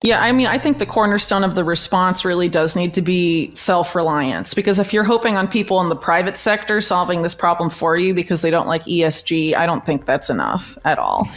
Yeah, I mean, I think the cornerstone of the response really does need to be self-reliance, because if you're hoping on people in the private sector solving this problem for you because they don't like ESG, I don't think that's enough at all.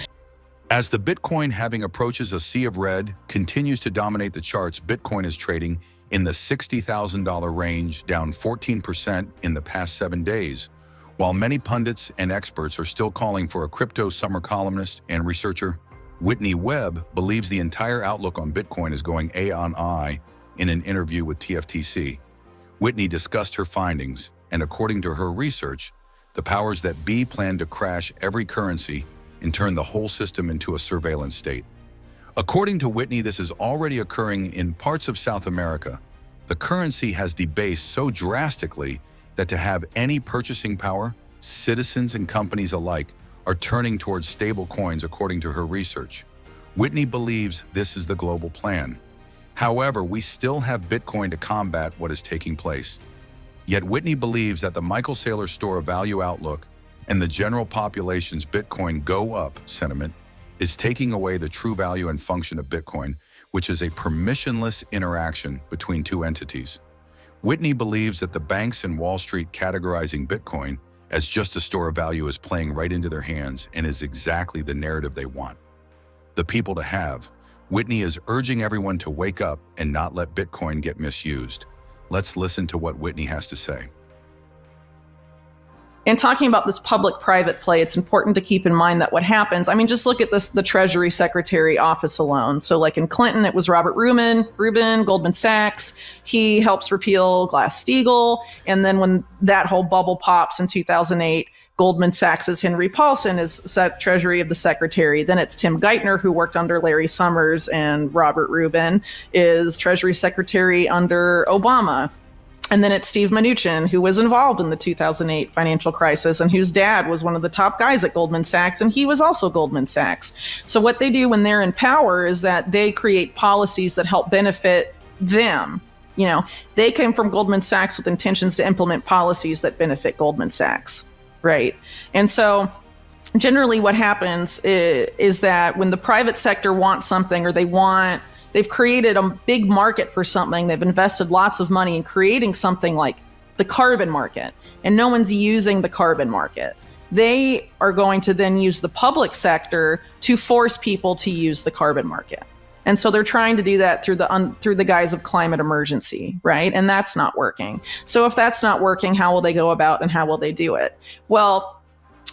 As the Bitcoin halving approaches a sea of red continues to dominate the charts, Bitcoin is trading in the $60,000 range, down 14% in the past 7 days. While many pundits and experts are still calling for a crypto summer, columnist and researcher Whitney Webb believes the entire outlook on Bitcoin is going A-on-I in an interview with TFTC. Whitney discussed her findings, and according to her research, the powers that be plan to crash every currency and turn the whole system into a surveillance state. According to Whitney, this is already occurring in parts of South America. The currency has debased so drastically that to have any purchasing power, citizens and companies alike are turning towards stablecoins, according to her research. Whitney believes this is the global plan. However, we still have Bitcoin to combat what is taking place. Yet Whitney believes that the Michael Saylor store of value outlook and the general population's Bitcoin go up sentiment is taking away the true value and function of Bitcoin, which is a permissionless interaction between two entities. Whitney believes that the banks and Wall Street categorizing Bitcoin as just a store of value is playing right into their hands and is exactly the narrative they want the people to have. Whitney is urging everyone to wake up and not let Bitcoin get misused. Let's listen to what Whitney has to say. In talking about this public-private play, it's important to keep in mind that what happens, I mean, just look at this, the Treasury Secretary office alone. So like in Clinton, it was Robert Rubin, Goldman Sachs. He helps repeal Glass-Steagall. And then when that whole bubble pops in 2008, Goldman Sachs' Henry Paulson is Treasury of the Secretary. Then it's Tim Geithner, who worked under Larry Summers, and Robert Rubin is Treasury Secretary under Obama. And then it's Steve Mnuchin, who was involved in the 2008 financial crisis and whose dad was one of the top guys at Goldman Sachs, and he was also Goldman Sachs. So what they do when they're in power is that they create policies that help benefit them. You know, they came from Goldman Sachs with intentions to implement policies that benefit Goldman Sachs, right? And so generally what happens is that when the private sector wants something, or they've created a big market for something. They've invested lots of money in creating something like the carbon market, and no one's using the carbon market. They are going to then use the public sector to force people to use the carbon market. And so they're trying to do that through the guise of climate emergency, right? And that's not working. So if that's not working, how will they go about and how will they do it? Well,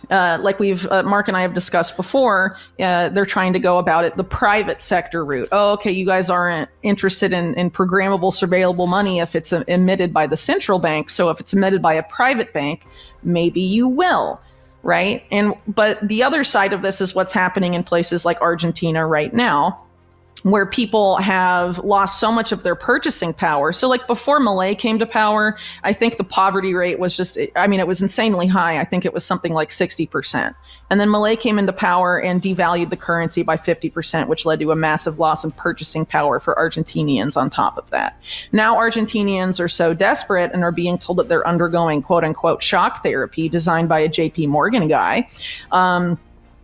like Mark and I have discussed before, they're trying to go about it the private sector route. Oh, okay, you guys aren't interested in programmable, surveillable money if it's emitted by the central bank. So if it's emitted by a private bank, maybe you will, right? But the other side of this is what's happening in places like Argentina right now, where people have lost so much of their purchasing power. So like before Milei came to power, I think the poverty rate was it was insanely high. I think it was something like 60%. And then Milei came into power and devalued the currency by 50%, which led to a massive loss in purchasing power for Argentinians on top of that. Now Argentinians are so desperate and are being told that they're undergoing quote unquote shock therapy designed by a JP Morgan guy,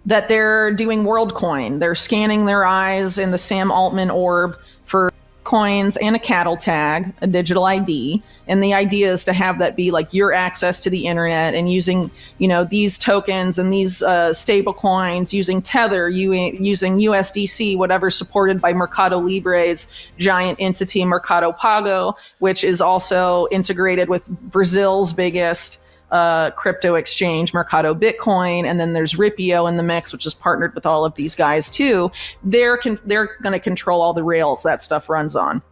that they're doing WorldCoin. They're scanning their eyes in the Sam Altman orb for coins and a cattle tag, a digital ID. And the idea is to have that be like your access to the internet, and using, these tokens and these stable coins, using Tether, using USDC, whatever supported by Mercado Libre's giant entity, Mercado Pago, which is also integrated with Brazil's biggest crypto exchange, Mercado Bitcoin, and then there's Ripio in the mix, which is partnered with all of these guys too. They're going to control all the rails that stuff runs on.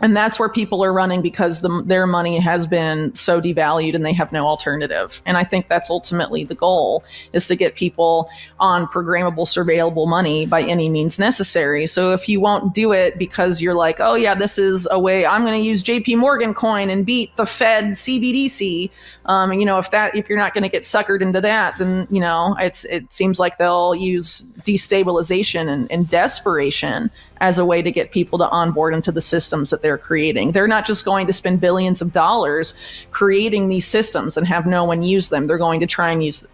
And that's where people are running because their money has been so devalued and they have no alternative. And I think that's ultimately the goal, is to get people on programmable, surveillable money by any means necessary. So if you won't do it because you're like, oh yeah, this is a way I'm going to use JP Morgan coin and beat the Fed CBDC. If you're not going to get suckered into that, then, it seems like they'll use destabilization and desperation as a way to get people to onboard into the systems that they're creating. They're not just going to spend billions of dollars creating these systems and have no one use them. They're going to try and use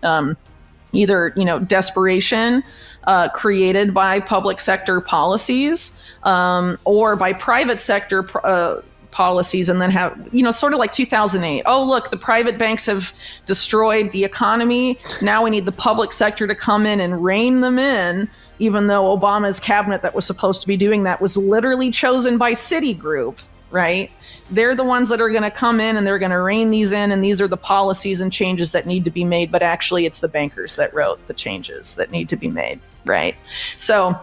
either, desperation created by public sector policies or by private sector policies, and then have, sort of like 2008. Oh, look, the private banks have destroyed the economy. Now we need the public sector to come in and rein them in, even though Obama's cabinet that was supposed to be doing that was literally chosen by Citigroup, right? They're the ones that are going to come in and they're going to rein these in, and these are the policies and changes that need to be made. But actually, it's the bankers that wrote the changes that need to be made, right? So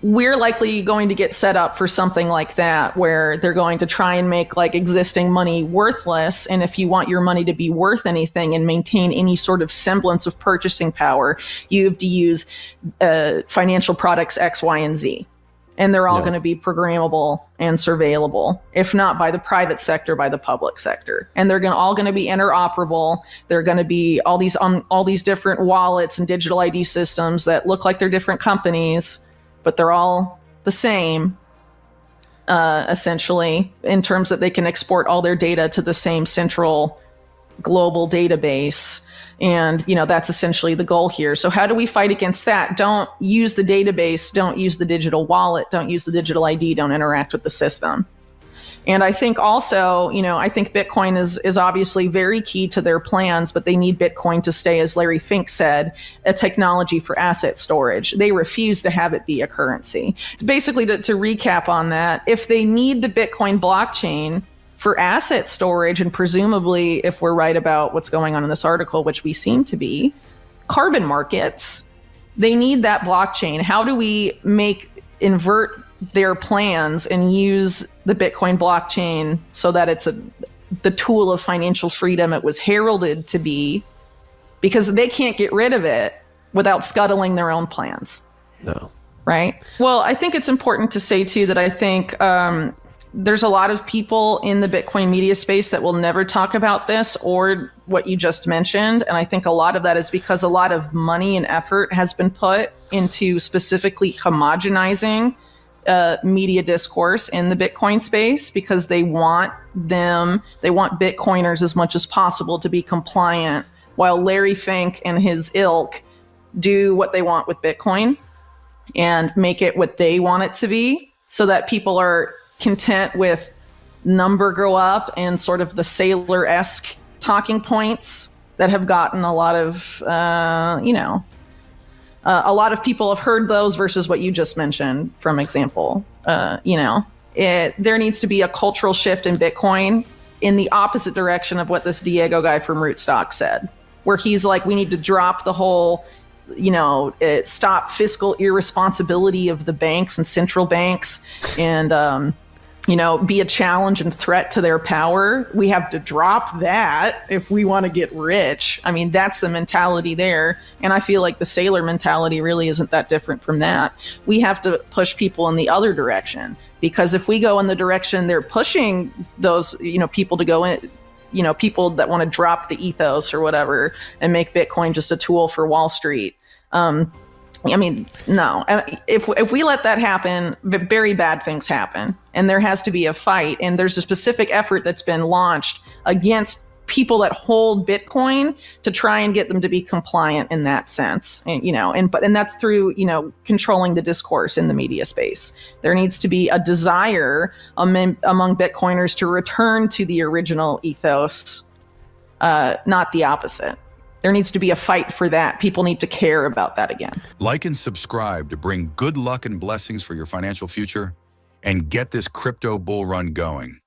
we're likely going to get set up for something like that, where they're going to try and make like existing money worthless. And if you want your money to be worth anything and maintain any sort of semblance of purchasing power, you have to use financial products X, Y, and Z. And they're all going to be programmable and surveillable, if not by the private sector, by the public sector. And they're all going to be interoperable. They're going to be all these different wallets and digital ID systems that look like they're different companies, but they're all the same, essentially, in terms that they can export all their data to the same central global database. And, that's essentially the goal here. So how do we fight against that? Don't use the database. Don't use the digital wallet. Don't use the digital ID. Don't interact with the system. And I think also, I think Bitcoin is obviously very key to their plans, but they need Bitcoin to stay, as Larry Fink said, a technology for asset storage. They refuse to have it be a currency. Basically, to recap on that, if they need the Bitcoin blockchain for asset storage, and presumably, if we're right about what's going on in this article, which we seem to be, carbon markets, they need that blockchain. How do we invert their plans and use the Bitcoin blockchain so that it's the tool of financial freedom it was heralded to be, because they can't get rid of it without scuttling their own plans. No. Right? Well, I think it's important to say, too, that I think there's a lot of people in the Bitcoin media space that will never talk about this or what you just mentioned. And I think a lot of that is because a lot of money and effort has been put into specifically homogenizing media discourse in the Bitcoin space, because they want Bitcoiners as much as possible to be compliant, while Larry Fink and his ilk do what they want with Bitcoin and make it what they want it to be, so that people are content with number go up and sort of the Sailor-esque talking points that have gotten a lot of, a lot of people have heard those versus what you just mentioned, from example. There needs to be a cultural shift in Bitcoin in the opposite direction of what this Diego guy from Rootstock said, where he's like, we need to drop the whole, stop fiscal irresponsibility of the banks and central banks, and, be a challenge and threat to their power. We have to drop that if we want to get rich. I mean, that's the mentality there. And I feel like the sailor mentality really isn't that different from that. We have to push people in the other direction, because if we go in the direction they're pushing those, people to go in, people that want to drop the ethos or whatever and make Bitcoin just a tool for Wall Street. No. If we let that happen, very bad things happen, and there has to be a fight. And there's a specific effort that's been launched against people that hold Bitcoin to try and get them to be compliant in that sense. And that's through controlling the discourse in the media space. There needs to be a desire among Bitcoiners to return to the original ethos, not the opposite. There needs to be a fight for that. People need to care about that again. Like and subscribe to bring good luck and blessings for your financial future, and get this crypto bull run going.